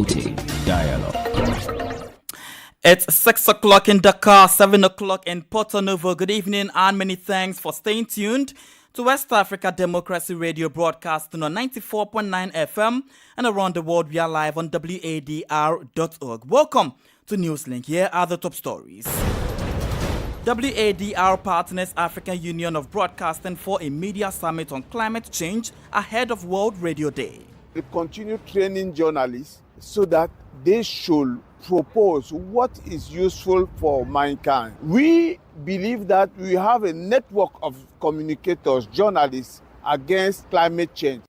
promoting dialogue. It's 6 o'clock in Dakar, 7 o'clock in Porto Novo. Good evening and many thanks for staying tuned to West Africa Democracy Radio, broadcasting on 94.9 FM and around the world. We are live on wadr.org. Welcome to Newslink. Here are the top stories. WADR partners African Union of Broadcasting for a media summit on climate change ahead of World Radio Day. We continue training journalists so that they should propose what is useful for mankind. We believe that we have a network of communicators, journalists against climate change.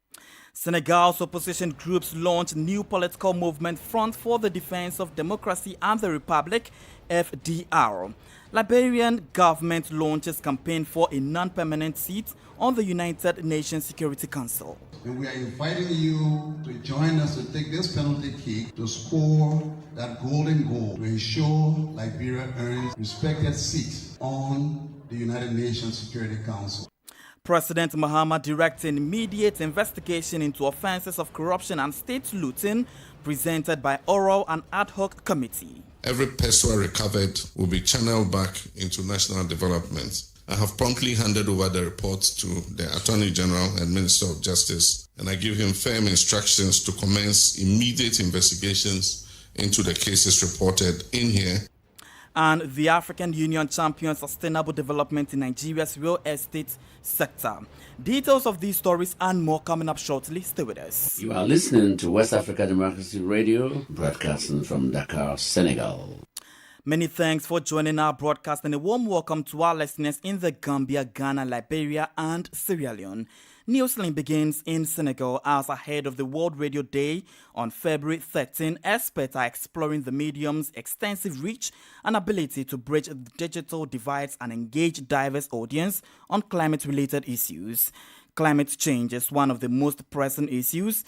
Senegal's opposition groups launched new political movement Front for the Defense of Democracy and the Republic, FDR. Liberian government launches campaign for a non-permanent seat on the United Nations Security Council. And we are inviting you to join us to take this penalty kick to score that golden goal to ensure Liberia earns respected seats on the United Nations Security Council. President Mahama directing immediate investigation into offenses of corruption and state looting, presented by oral and ad hoc committee. Every peso recovered will be channeled back into national development. I have promptly handed over the report to the Attorney General and Minister of Justice, and I give him firm instructions to commence immediate investigations into the cases reported in here. And the African Union champions sustainable development in Nigeria's real estate sector. Details of these stories and more coming up shortly. Stay with us. You are listening to West Africa Democracy Radio, broadcasting from Dakar, Senegal. Many thanks for joining our broadcast and a warm welcome to our listeners in the Gambia, Ghana, Liberia and Sierra Leone. Newslink begins in Senegal as ahead of the World Radio Day on February 13. Experts are exploring the medium's extensive reach and ability to bridge digital divides and engage diverse audience on climate-related issues. Climate change is one of the most pressing issues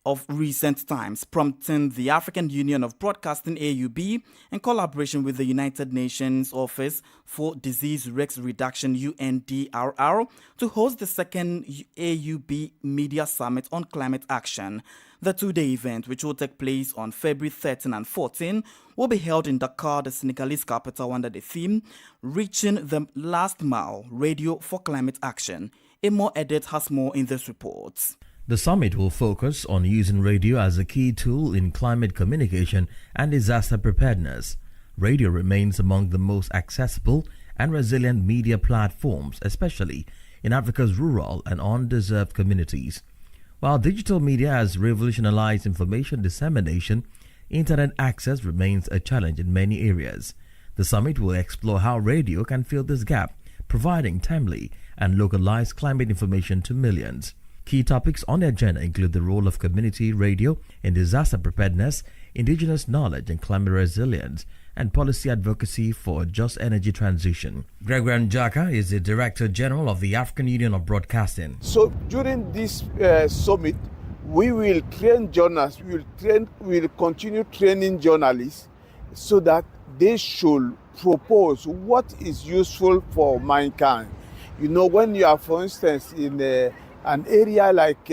of recent times, prompting the African Union of Broadcasting AUB in collaboration with the United Nations Office for Disease Risk Reduction UNDRR to host the second AUB Media Summit on Climate Action. The two-day event, which will take place on February 13 and 14, will be held in Dakar, the Senegalese capital, under the theme Reaching the Last Mile, Radio for Climate Action. Imo Edit has more in this report. The summit will focus on using radio as a key tool in climate communication and disaster preparedness. Radio remains among the most accessible and resilient media platforms, especially in Africa's rural and undeserved communities. While digital media has revolutionized information dissemination, internet access remains a challenge in many areas. The summit will explore how radio can fill this gap, providing timely and localized climate information to millions. Key topics on the agenda include the role of community radio in disaster preparedness, indigenous knowledge and climate resilience, and policy advocacy for just energy transition. Gregory Njaka is the Director General of the African Union of Broadcasting. So during this summit, we will train journalists, we will continue training journalists so that they should propose what is useful for mankind. You know, when you are, for instance, in an area like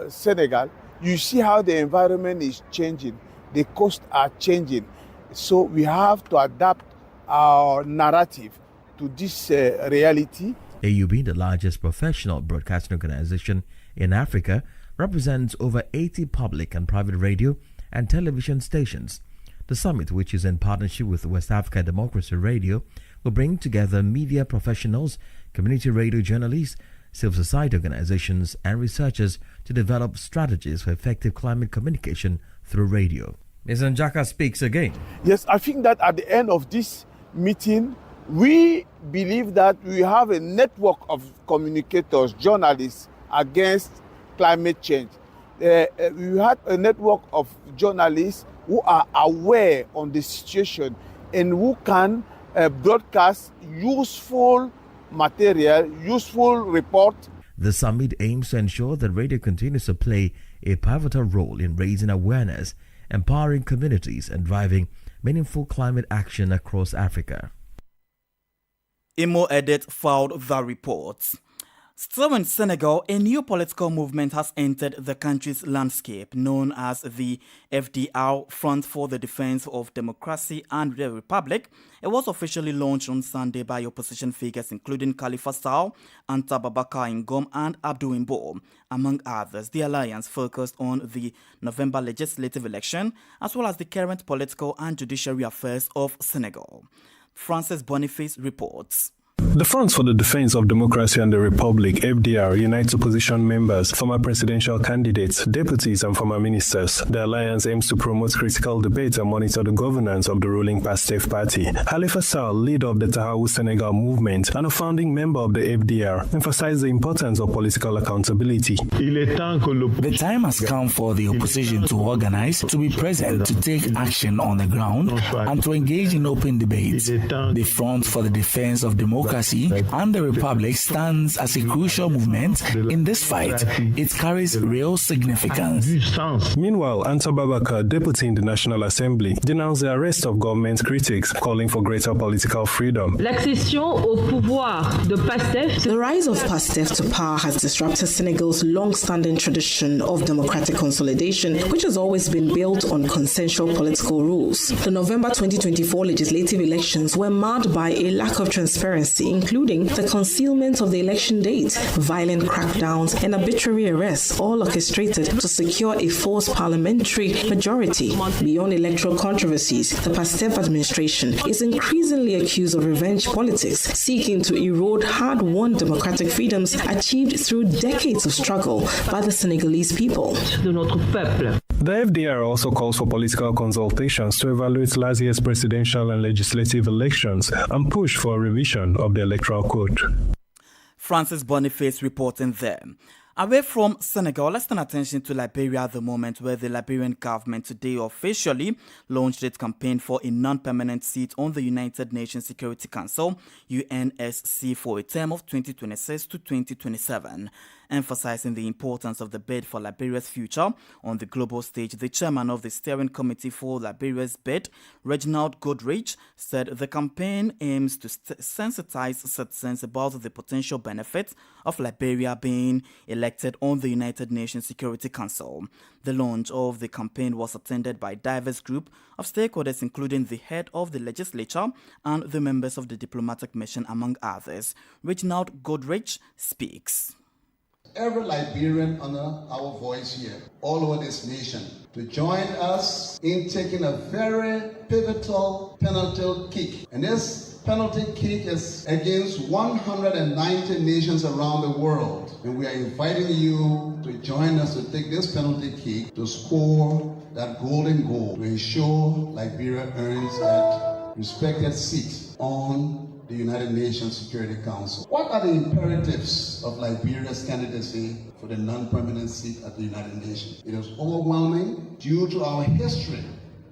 Senegal, you see how the environment is changing, the coasts are changing. So we have to adapt our narrative to this reality. AUB, the largest professional broadcasting organization in Africa, represents over 80 public and private radio and television stations. The summit, which is in partnership with West Africa Democracy Radio, will bring together media professionals, community radio journalists, civil society organizations and researchers to develop strategies for effective climate communication through radio. Mr. Njaka speaks again. Yes, I think that at the end of this meeting, we believe that we have a network of communicators, journalists against climate change. We had a network of journalists who are aware on the situation and who can broadcast useful material, useful report. The summit aims to ensure that radio continues to play a pivotal role in raising awareness, empowering communities, and driving meaningful climate action across Africa. Imo Edit filed the report. Still in Senegal, a new political movement has entered the country's landscape, known as the FDR, Front for the Defense of Democracy and the Republic. It was officially launched on Sunday by opposition figures including Khalifa Sall, Anta Babacar Ngom and Abdou Mbow. Among others, the alliance focused on the November legislative election as well as the current political and judiciary affairs of Senegal. Francis Boniface reports. The Front for the Defense of Democracy and the Republic, FDR, unites opposition members, former presidential candidates, deputies and former ministers. The alliance aims to promote critical debate and monitor the governance of the ruling PASTEF party. Khalifa Sall, leader of the Tahaou Senegal movement and a founding member of the FDR, emphasized the importance of political accountability. The time has come for the opposition to organize, to be present, to take action on the ground and to engage in open debates. The Front for the Defense of Democracy and the Republic stands as a crucial movement in this fight. It carries real significance. Meanwhile, Anta Babacar, deputy in the National Assembly, denounced the arrest of government critics, calling for greater political freedom. The rise of PASTEF to power has disrupted Senegal's long-standing tradition of democratic consolidation, which has always been built on consensual political rules. The November 2024 legislative elections were marred by a lack of transparency, including the concealment of the election date, violent crackdowns, and arbitrary arrests, all orchestrated to secure a false parliamentary majority. Beyond electoral controversies, the PASTEF administration is increasingly accused of revenge politics, seeking to erode hard-won democratic freedoms achieved through decades of struggle by the Senegalese people. The FDR also calls for political consultations to evaluate last year's presidential and legislative elections and push for a revision of the Electoral Code. Francis Boniface reporting there. Away from Senegal, let's turn attention to Liberia at the moment, where the Liberian government today officially launched its campaign for a non-permanent seat on the United Nations Security Council, UNSC, for a term of 2026 to 2027. Emphasizing the importance of the bid for Liberia's future on the global stage, the chairman of the steering committee for Liberia's bid, Reginald Goodrich, said the campaign aims to sensitize citizens about the potential benefits of Liberia being elected on the United Nations Security Council. The launch of the campaign was attended by a diverse group of stakeholders, including the head of the legislature and the members of the diplomatic mission, among others. Reginald Goodrich speaks. Every Liberian under our voice here, all over this nation, to join us in taking a very pivotal penalty kick. And this penalty kick is against 190 nations around the world. And we are inviting you to join us to take this penalty kick to score that golden goal to ensure Liberia earns that respected seat on the United Nations Security Council. What are the imperatives of Liberia's candidacy for the non-permanent seat at the United Nations? It is overwhelming due to our history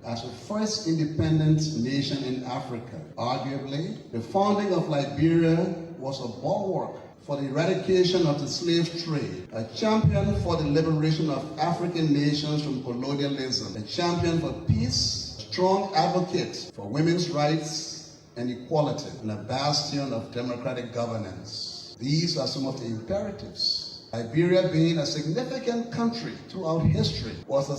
as the first independent nation in Africa. Arguably, the founding of Liberia was a bulwark for the eradication of the slave trade, a champion for the liberation of African nations from colonialism, a champion for peace, a strong advocate for women's rights and equality, and a bastion of democratic governance. These are some of the imperatives. Liberia, being a significant country throughout history, was a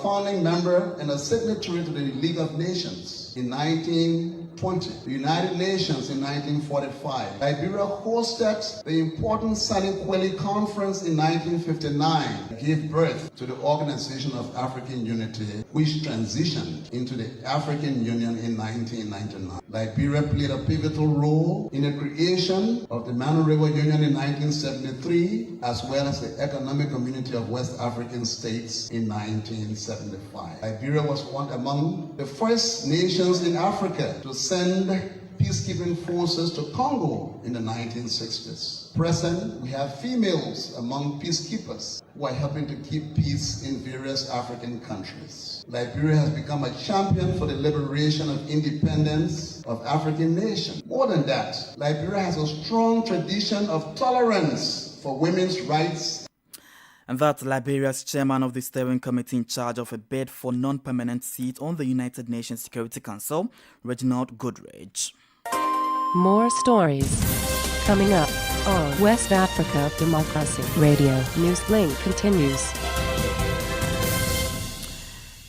founding member and a signatory to the League of Nations in 1920, the United Nations in 1945. Liberia hosted the important Senegal Conference in 1959, gave birth to the Organization of African Unity, which transitioned into the African Union in 1999. Liberia played a pivotal role in the creation of the Manu River Union in 1973, as well as the Economic Community of West African States in 1975. Liberia was one among the first nations in Africa to send peacekeeping forces to Congo in the 1960s. Present, we have females among peacekeepers who are helping to keep peace in various African countries. Liberia has become a champion for the liberation of independence of African nations. More than that, Liberia has a strong tradition of tolerance for women's rights. And that's Liberia's chairman of the steering committee in charge of a bid for non-permanent seat on the United Nations Security Council, Reginald Goodrich. More stories coming up on West Africa Democracy Radio. Newslink continues.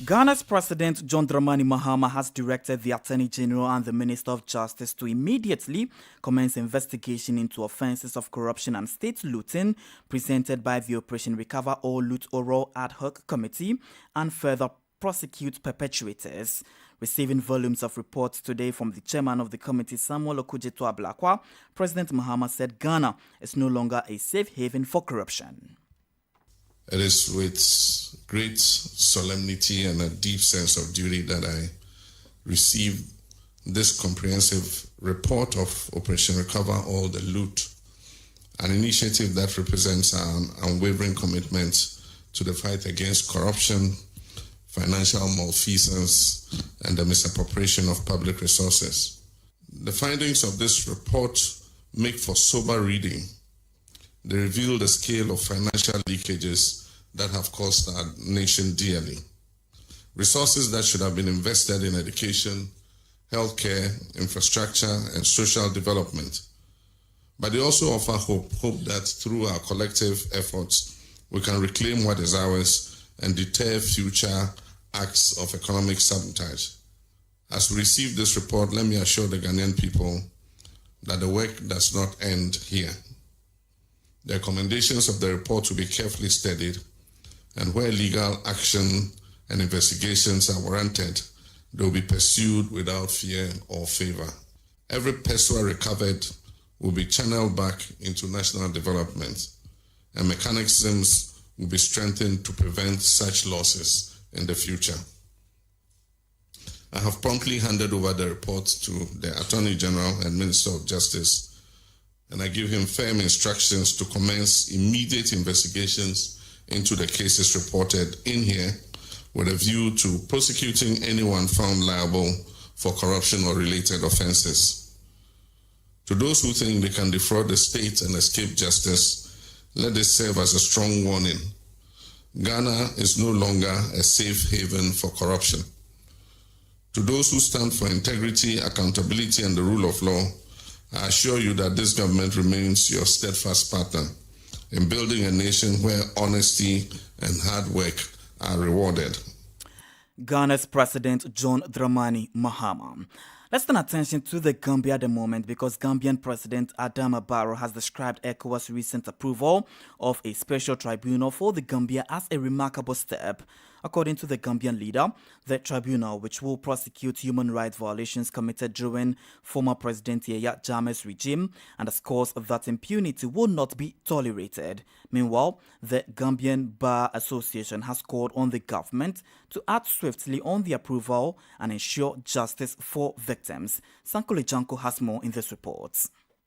Ghana's President John Dramani Mahama has directed the Attorney General and the Minister of Justice to immediately commence investigation into offences of corruption and state looting presented by the Operation Recover or Loot Oral Ad Hoc Committee and further prosecute perpetrators. Receiving volumes of reports today from the chairman of the committee, Samuel Okudzeto Ablakwa, President Mahama said Ghana is no longer a safe haven for corruption. It is with great solemnity and a deep sense of duty that I receive this comprehensive report of Operation Recover All the Loot, an initiative that represents an unwavering commitment to the fight against corruption, financial malfeasance, and the misappropriation of public resources. The findings of this report make for sober reading. They reveal the scale of financial leakages that have cost our nation dearly. Resources that should have been invested in education, healthcare, infrastructure, and social development. But they also offer hope that through our collective efforts, we can reclaim what is ours and deter future acts of economic sabotage. As we receive this report, let me assure the Ghanaian people that the work does not end here. The recommendations of the report will be carefully studied, and where legal action and investigations are warranted, they will be pursued without fear or favor. Every peso recovered will be channeled back into national development, and mechanisms will be strengthened to prevent such losses in the future. I have promptly handed over the report to the Attorney General and Minister of Justice, and I give him firm instructions to commence immediate investigations into the cases reported in here with a view to prosecuting anyone found liable for corruption or related offenses. To those who think they can defraud the state and escape justice, let this serve as a strong warning. Ghana is no longer a safe haven for corruption. To those who stand for integrity, accountability, and the rule of law, I assure you that this government remains your steadfast partner in building a nation where honesty and hard work are rewarded. Ghana's President John Dramani Mahama. Let's turn attention to the Gambia at the moment because Gambian President Adama Barrow has described ECOWAS' recent approval of a special tribunal for the Gambia as a remarkable step. According to the Gambian leader, the tribunal, which will prosecute human rights violations committed during former President Yahya Jammeh's regime, underscores that impunity will not be tolerated. Meanwhile, the Gambian Bar Association has called on the government to act swiftly on the approval and ensure justice for victims. Sankole Janko has more in this report.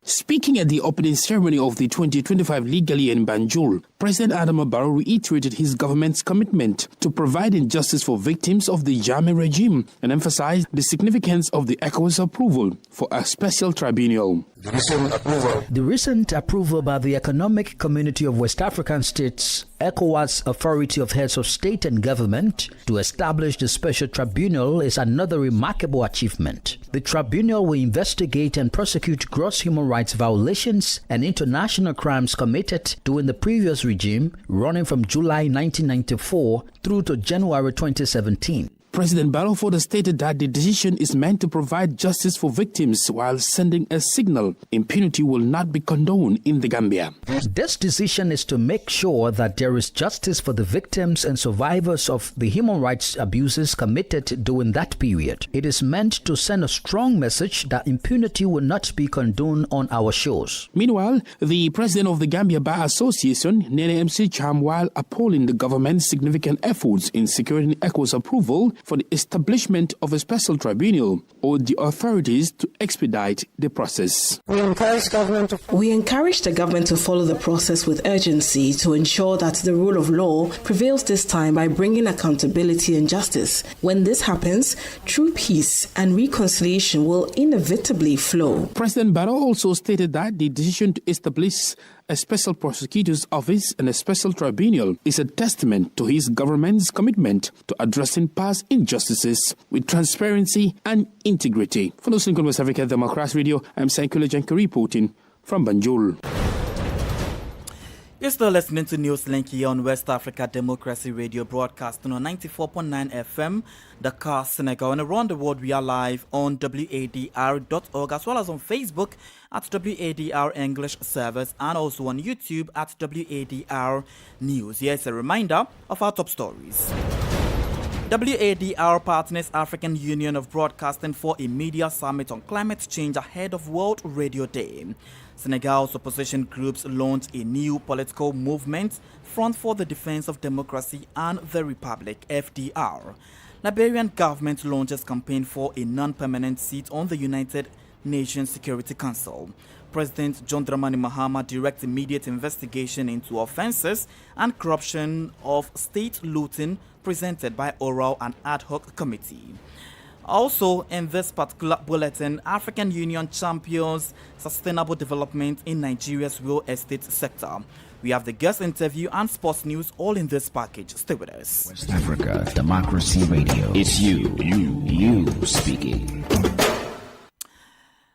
Speaking at the opening ceremony of the 2025 Legal Year in Banjul, President Adama Barrow reiterated his government's commitment to providing justice for victims of the Jammeh regime and emphasized the significance of the ECOWAS approval for a special tribunal. The recent approval by the Economic Community of West African States, ECOWAS Authority of Heads of State and Government, to establish the special tribunal is another remarkable achievement. The tribunal will investigate and prosecute gross human rights violations and international crimes committed during the previous regime, running from July 1994 through to January 2017. President Barrow further stated that the decision is meant to provide justice for victims while sending a signal impunity will not be condoned in the Gambia. This decision is to make sure that there is justice for the victims and survivors of the human rights abuses committed during that period. It is meant to send a strong message that impunity will not be condoned on our shores. Meanwhile, the president of the Gambia Bar Association, Nene MC Cham, while upholding the government's significant efforts in securing ECOWAS approval for the establishment of a special tribunal, urged the authorities to expedite the process. We encourage the government to follow the process with urgency to ensure that the rule of law prevails this time by bringing accountability and justice. When this happens, true peace and reconciliation will inevitably flow. President Barrow also stated that the decision to establish a special prosecutor's office and a special tribunal is a testament to his government's commitment to addressing past injustices with transparency and integrity. For Newslink on West Africa Democracy Radio, I'm Sankole Janko reporting from Banjul. You're still listening to Newslink here on West Africa Democracy Radio, broadcasting on 94.9 FM, Dakar, Senegal, and around the world. We are live on wadr.org, as well as on Facebook at WADR English Service, and also on YouTube at WADR News. Here's a reminder of our top stories. WADR partners African Union of Broadcasting for a media summit on climate change ahead of World Radio Day. Senegal's opposition groups launch a new political movement, Front for the Defense of Democracy and the Republic, FDR. Liberian government launches campaign for a non-permanent seat on the United Nations Security Council. President John Dramani Mahama directs immediate investigation into offenses and corruption of state looting presented by oral and ad hoc committee. Also, in this particular bulletin, African Union champions sustainable development in Nigeria's real estate sector. We have the guest interview and sports news all in this package. Stay with us. West Africa Democracy Radio. It's you speaking.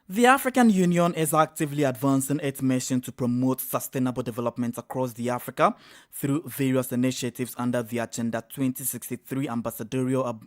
The African Union is actively advancing its mission to promote sustainable development across the Africa through various initiatives under the Agenda 2063 Ambassadorial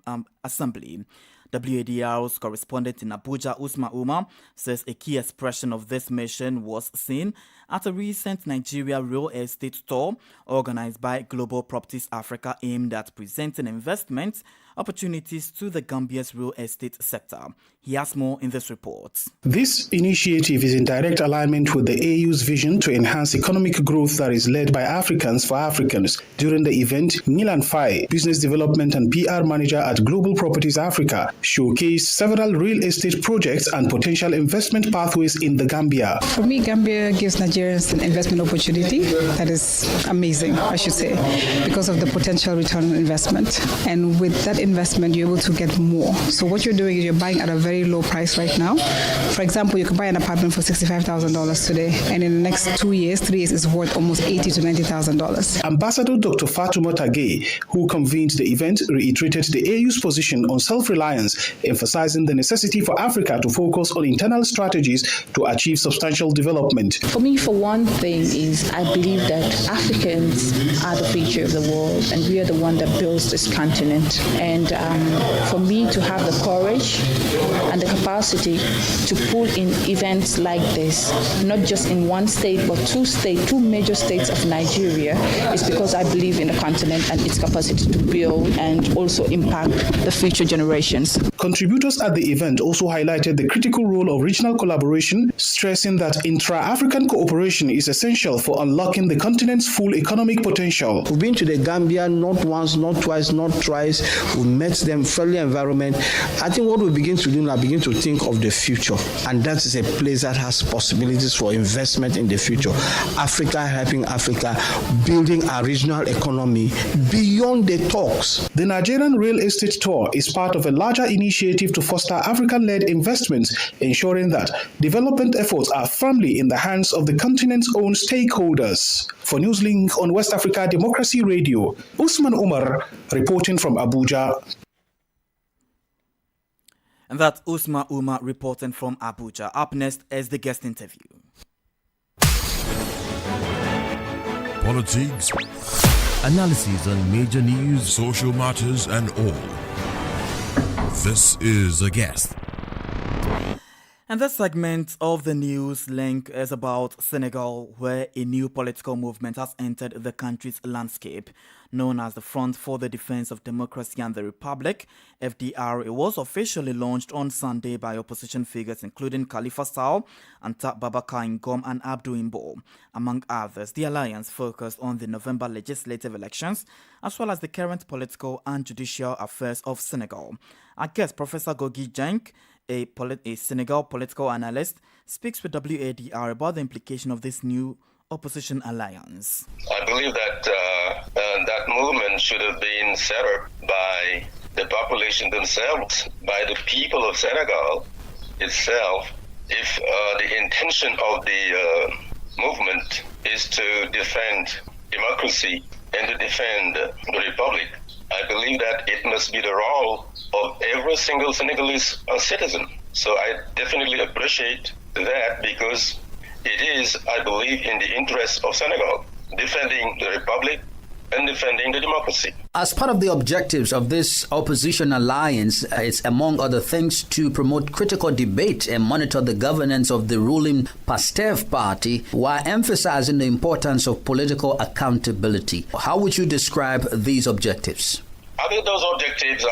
Assembly. WADR's correspondent in Abuja, Usman Umar, says a key expression of this mission was seen at a recent Nigeria real estate tour organized by Global Properties Africa, aimed at presenting investment opportunities to the Gambia's real estate sector. He has more in this report. This initiative is in direct alignment with the AU's vision to enhance economic growth that is led by Africans for Africans. During the event, Milan Fai, Business Development and PR Manager at Global Properties Africa, showcased several real estate projects and potential investment pathways in the Gambia. For me, Gambia gives Nigerians an investment opportunity that is amazing, I should say, because of the potential return on investment. And with that investment, you're able to get more. So what you're doing is you're buying at a very low price right now. For example, you can buy an apartment for $65,000 today, and in the next 3 years, it's worth almost $80,000 to $90,000. Ambassador Dr. Fatuma Tage, who convened the event, reiterated the AU's position on self-reliance, emphasizing the necessity for Africa to focus on internal strategies to achieve substantial development. For me, for one thing, is I believe that Africans are the future of the world, and we are the one that builds this continent. And for me to have the courage and the capacity to pull in events like this, not just in one state, but two major states of Nigeria, is because I believe in the continent and its capacity to build and also impact the future generations. Contributors at the event also highlighted the critical role of regional collaboration, stressing that intra-African cooperation is essential for unlocking the continent's full economic potential. We've been to the Gambia not once, not twice, not thrice. We met them, friendly environment. I think what we begin to do now, begin to think of the future, and that is a place that has possibilities for investment in the future. Africa helping Africa, building a regional economy beyond the talks. The Nigerian real estate tour is part of a larger initiative to foster African-led investments, ensuring that development efforts are firmly in the hands of the continent's own stakeholders. For Newslink on West Africa Democracy Radio, Usman Umar reporting from Abuja. And that's Usman Umar reporting from Abuja. Up next is the guest interview. Politics, analyses on major news, social matters, and all. This is a guest. And this segment of the Newslink is about Senegal, where a new political movement has entered the country's landscape. Known as the Front for the Defense of Democracy and the Republic, FDR, it was officially launched on Sunday by opposition figures including Khalifa Sall, Anta Babacar Ngom, and Abdou Imbo. Among others, the alliance focused on the November legislative elections, as well as the current political and judicial affairs of Senegal. Our guest, Professor Gorgui Dieng, a Senegal political analyst, speaks with WADR about the implication of this new opposition alliance. I believe that that movement should have been set up by the population themselves, by the people of Senegal itself. If the intention of the movement is to defend democracy and to defend the republic, I believe that it must be the role of every single Senegalese citizen. So I definitely appreciate that, because it is, I believe, in the interest of Senegal defending the republic and defending the democracy. As part of the objectives of this opposition alliance, it's among other things to promote critical debate and monitor the governance of the ruling PASTEF party while emphasizing the importance of political accountability. How would you describe these objectives? I think those objectives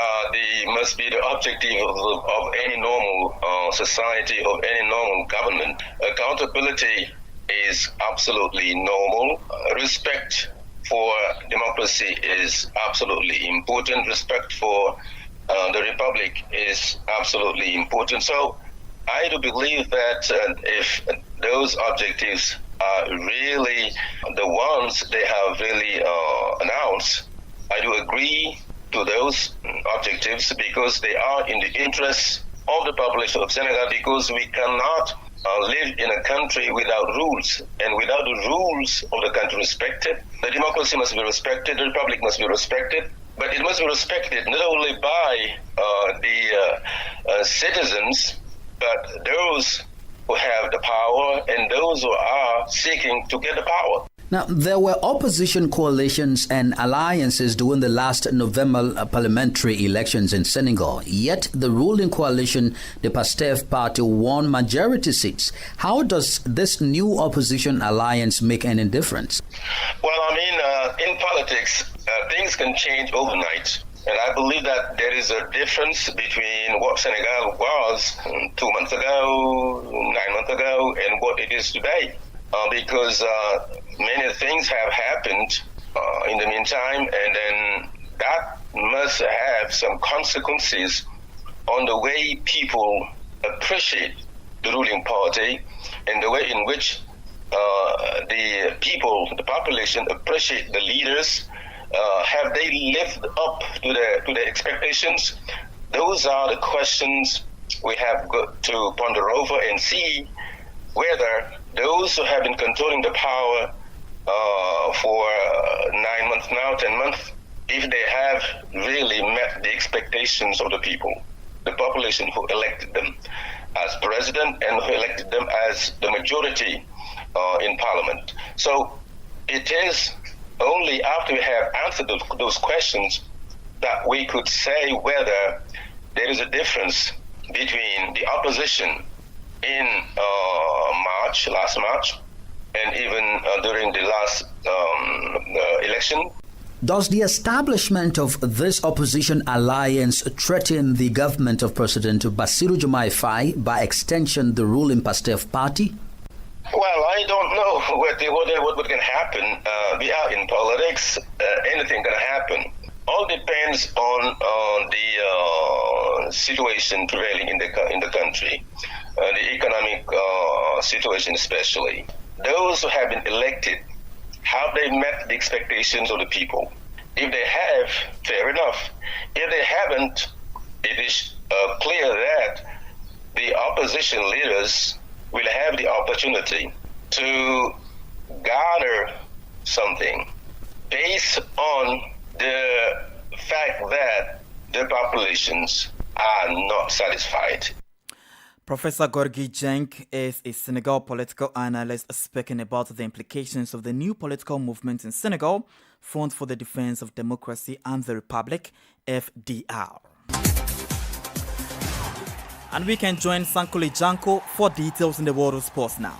must be the objective of any normal society, of any normal government. Accountability is absolutely normal. Respect for democracy is absolutely important. Respect for the republic is absolutely important. So I do believe that if those objectives are really the ones they have really announced, I do agree to those objectives because they are in the interests of the population of Senegal, because we cannot live in a country without rules, and without the rules of the country respected, the democracy must be respected, the republic must be respected, but it must be respected not only by the citizens, but those who have the power and those who are seeking to get the power. Now, there were opposition coalitions and alliances during the last November parliamentary elections in Senegal. Yet the ruling coalition, the PASTEF party, won majority seats. How does this new opposition alliance make any difference? Well, I mean, in politics, things can change overnight. And I believe that there is a difference between what Senegal was 2 months ago, 9 months ago, and what it is today. Because many things have happened in the meantime, and then that must have some consequences on the way people appreciate the ruling party and the way in which the people, the population, appreciate the leaders. Have they lived up to their expectations? Those are the questions we have got to ponder over and see whether those who have been controlling the power for 9 months now, 10 months, if they have really met the expectations of the people, the population who elected them as president and who elected them as the majority in parliament. So it is only after we have answered those questions that we could say whether there is a difference between the opposition in last March, and even during the last election. Does the establishment of this opposition alliance threaten the government of President Bassirou Diomaye Faye, by extension the ruling PASTEF party? Well, I don't know what can happen. We are in politics. Anything can happen. All depends on the situation prevailing in the country, the economic situation especially. Those who have been elected, have they met the expectations of the people? If they have, fair enough. If they haven't, it is clear that the opposition leaders will have the opportunity to garner something based on the fact that the populations are not satisfied. Professor Gorgui Dieng is a Senegal political analyst speaking about the implications of the new political movement in Senegal, Front for the Defense of Democracy and the Republic, FDR. And we can join Sankuli Janko for details in the world of sports now.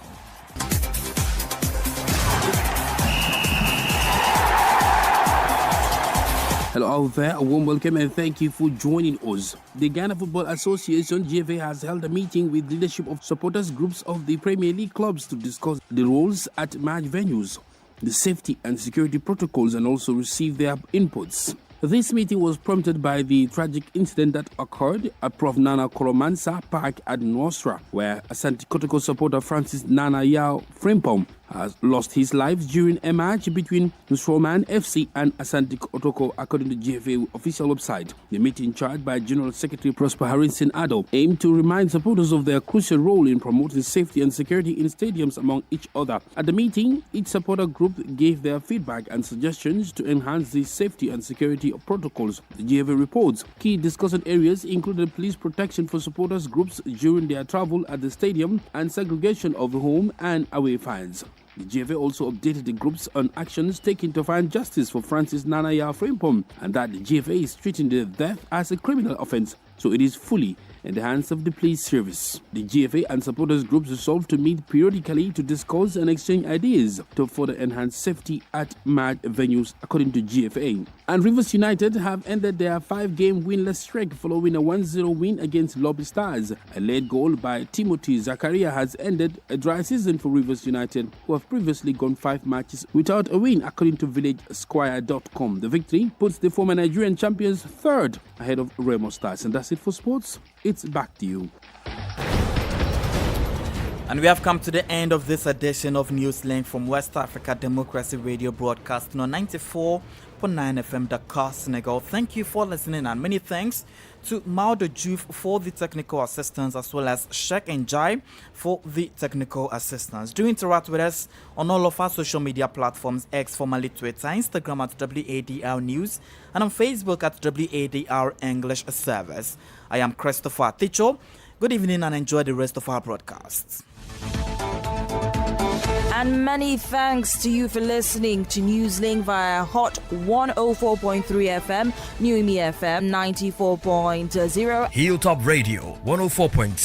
Hello out there, a warm welcome and thank you for joining us. The Ghana Football Association GFA has held a meeting with leadership of supporters groups of the Premier League clubs to discuss the rules at match venues, the safety and security protocols, and also receive their inputs. This meeting was prompted by the tragic incident that occurred at Prof. Nana Koromansa Park at Nosra, where Asante Kotoko supporter Francis Nana Yao Frimpong has lost his life during a match between Nusroman FC and Asante Kotoko, according to GFA official website. The meeting, chaired by General Secretary Prosper Harrison Addo, aimed to remind supporters of their crucial role in promoting safety and security in stadiums among each other. At the meeting, each supporter group gave their feedback and suggestions to enhance the safety and security protocols. The GFA reports key discussion areas included police protection for supporters groups during their travel at the stadium and segregation of home and away fans. The GFA also updated the groups on actions taken to find justice for Francis Nanaya Frimpong, and that the GFA is treating the death as a criminal offence, so it is fully in the hands of the police service. The GFA and supporters groups resolved to meet periodically to discuss and exchange ideas to further enhance safety at match venues, according to GFA. And Rivers United have ended their 5-game winless streak following a 1-0 win against Lobby Stars. A late goal by Timothy Zakaria has ended a dry season for Rivers United, who have previously gone 5 matches without a win, according to VillageSquire.com. The victory puts the former Nigerian champions third ahead of Remo Stars. And that's it for sports. It's back to you. And we have come to the end of this edition of Newslink from West Africa Democracy Radio, broadcasting on 94.9 FM Dakar, Senegal. Thank you for listening, and many thanks to Maudo Juf for the technical assistance, as well as Sheikh Njai for the technical assistance. Do interact with us on all of our social media platforms: X, formerly Twitter, Instagram at WADR News, and on Facebook at WADR English Service. I am Christopher Ticho. Good evening and enjoy the rest of our broadcasts. And many thanks to you for listening to Newslink via Hot 104.3 FM, New Me FM 94.0, Hilltop Radio 104.6.